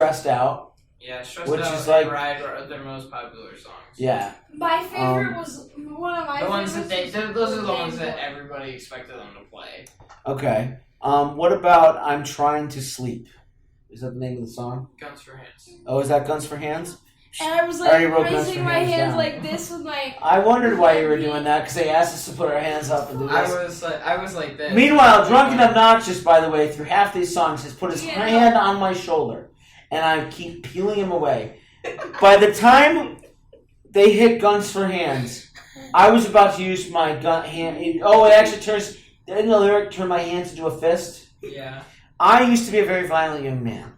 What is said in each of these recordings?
Stressed Out. Yeah, Stressed which Out is like, and Ride are their most popular songs. Yeah. My favorite was one of my the ones that those are the ones Game that Boy. everybody expected them to play. Okay. What about I'm Trying to Sleep? Is that the name of the song? Guns for Hands. Oh, is that Guns for Hands? And I was I already like wrote Guns raising for my Hands hands down. like this with my. I wondered why you were doing that because they asked us to put our hands up and do this. I was like this. Meanwhile, Drunk and Obnoxious, by the way, through half these songs, has put his hand on my shoulder, and I keep peeling him away. By the time they hit Guns for Hands, I was about to use my gun hand. Oh, it actually turns. Didn't the lyric turn my hands into a fist? Yeah. I used to be a very violent young man,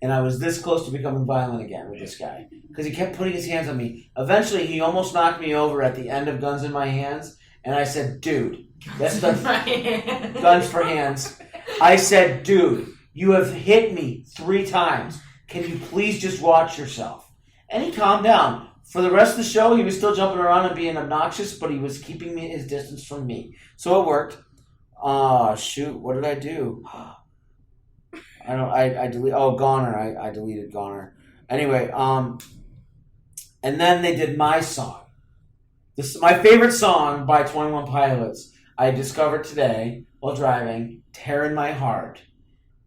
and I was this close to becoming violent again with this guy because he kept putting his hands on me. Eventually, he almost knocked me over at the end of Guns in My Hands, and I said, "Dude, that's the Guns for Hands." I said, "Dude, you have hit me 3 times. Can you please just watch yourself?" And he calmed down. For the rest of the show, he was still jumping around and being obnoxious, but he was keeping his distance from me. So it worked. Oh, shoot. What did I do? I delete. Oh, Goner. I deleted Goner. Anyway, and then they did my song. This my favorite song by 21 Pilots. I discovered today while driving, "Tearing My Heart."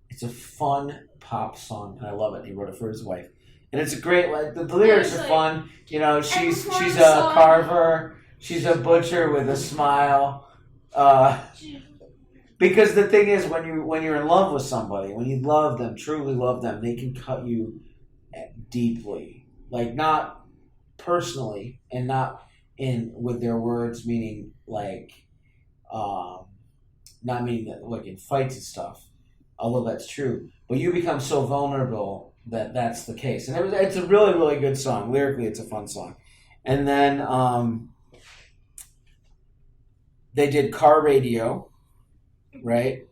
It's a fun pop song, and I love it. He wrote it for his wife. And it's a great, like, the lyrics are fun. You know, she's a carver. She's a butcher with a smile. Because the thing is, when you're in love with somebody, when you love them, truly love them, they can cut you deeply. Like, not personally, and not with their words, meaning like, not meaning that like in fights and stuff. Although that's true, but you become so vulnerable that that's the case. And it's a really, really good song. Lyrically, it's a fun song. And then they did Car Radio, right?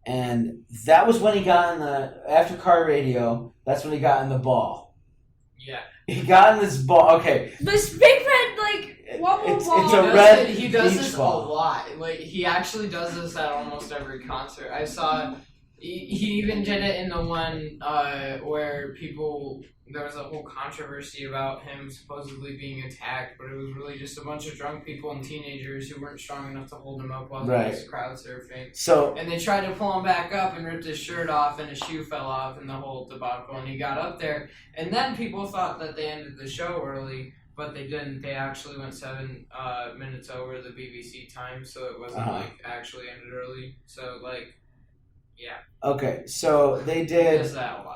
And that was when he got after Car Radio, that's when he got in the ball. Yeah. He got in this ball. Okay. This big red, like, wobble ball. It's a red He does beach this ball. a lot. Like, he actually does this at almost every concert. I saw. He even did it in the one where there was a whole controversy about him supposedly being attacked, but it was really just a bunch of drunk people and teenagers who weren't strong enough to hold him up while he was crowd surfing. And they tried to pull him back up and ripped his shirt off, and his shoe fell off, and the whole debacle, and he got up there. And then people thought that they ended the show early, but they didn't. They actually went 7 minutes over the BBC time, so it wasn't actually ended early. So yeah. Okay, so they did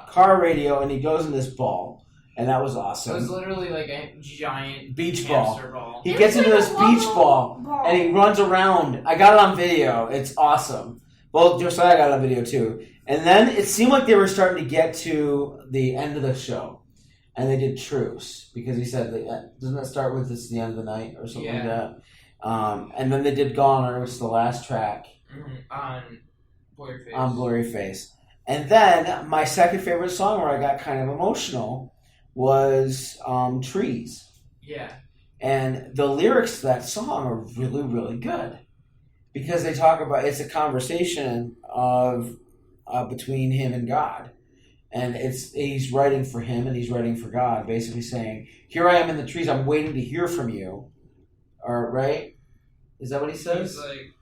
Car Radio, and he goes in this ball, and that was awesome. It was literally like a giant beach ball. He gets into this beach ball, and he runs around. I got it on video. It's awesome. Well, Josiah got it on video too. And then it seemed like they were starting to get to the end of the show, and they did Truce, because he said, doesn't that start with "This is the end of the night" or something like that? And then they did Goner, which is the last track. On Blurry Face. And then my second favorite song where I got kind of emotional was Trees. Yeah. And the lyrics to that song are really, really good. Because they talk about, it's a conversation of between him and God. And he's writing for him and he's writing for God, basically saying, "Here I am in the trees, I'm waiting to hear from you." Or, right? Is that what he says? He's like,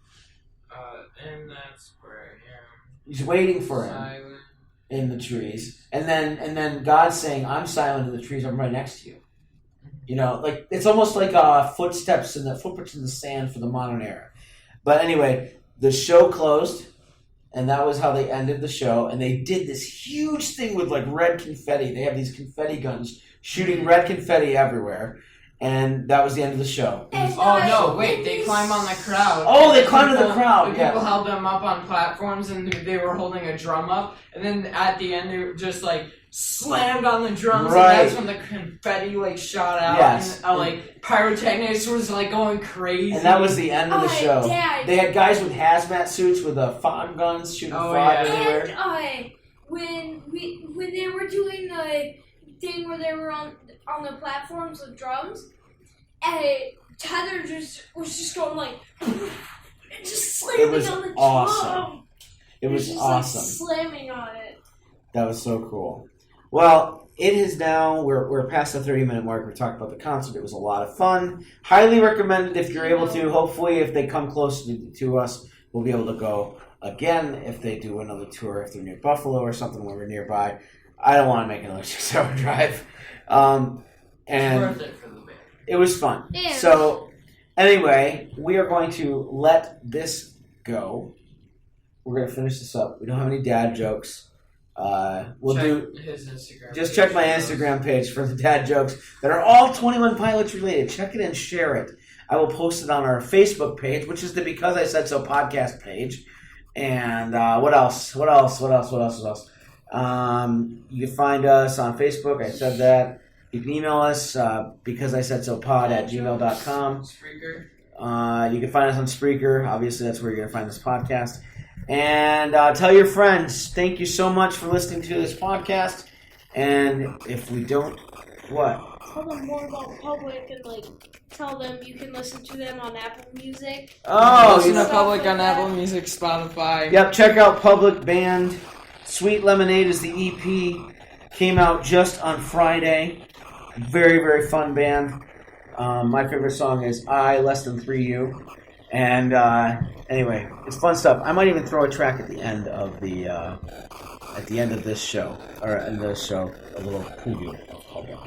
and that's where I am. He's waiting for him in the trees, and then God's saying, "I'm silent in the trees. I'm right next to you." You know, like it's almost like footprints in the sand for the modern era. But anyway, the show closed, and that was how they ended the show. And they did this huge thing with like red confetti. They have these confetti guns shooting red confetti everywhere. And that was the end of the show. They climb on the crowd. Oh, they climbed to the crowd. People held them up on platforms, and they were holding a drum up. And then at the end, they just like slammed on the drums, and that's when the confetti like shot out. Yes. And pyrotechnics was like going crazy. And that was the end of the show. They had guys with hazmat suits with fog guns shooting fog everywhere. And when they were doing the thing where they were on the platforms with drums, and Tether was just going like, just slamming on the drum. It was awesome. Like, slamming on it. That was so cool. Well, it is now, we're past the 30-minute mark. We talked about the concert. It was a lot of fun. Highly recommended if you're able to. Hopefully, if they come close to us, we'll be able to go again if they do another tour, if they're near Buffalo or something when we're nearby. I don't want to make another 6-hour drive. And It's worth it for the band. it was fun. Yeah. So, anyway, we are going to let this go. We're going to finish this up. We don't have any dad jokes. We'll Check his Instagram. just page check my for those. Instagram page for the dad jokes that are all 21 Pilots related. Check it and share it. I will post it on our Facebook page, which is the Because I Said So podcast page. And what else? You can find us on Facebook. I said that. You can email us because I said so pod@gmail.com. Spreaker. You can find us on Spreaker. Obviously, that's where you're going to find this podcast. And tell your friends. Thank you so much for listening to this podcast. And if we don't, what? Tell them more about Public and tell them you can listen to them on Apple Music. Oh, Listen you know. to Public on Apple Music, Spotify. Yep, check out Public Band. Sweet Lemonade is the EP. Came out just on Friday. Very, very fun band. My favorite song is I Less Than 3U. And anyway, it's fun stuff. I might even throw a track at the end of this show, or in this show, a little preview of Public.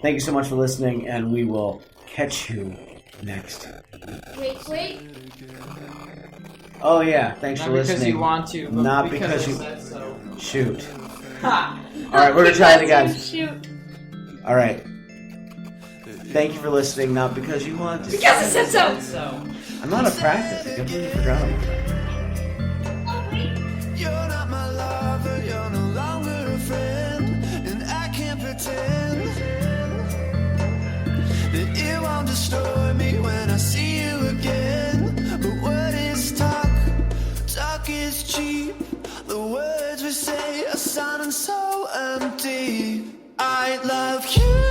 Thank you so much for listening, and we will catch you next week. Wait. Oh yeah, thanks Not for because listening. you want to, but Not because because I you- said so. Shoot. Ha! All right, we're gonna try it again. Shoot. All right. Thank you for listening. Not because you want to. Because I said so. So. I'm out of practice. I completely forgot about that. Oh, wait. You're not my lover, you're no longer a friend, and I can't pretend that it won't destroy me when I see you again. But what is talk? Talk is cheap. The words we say are sounding so empty. I love you.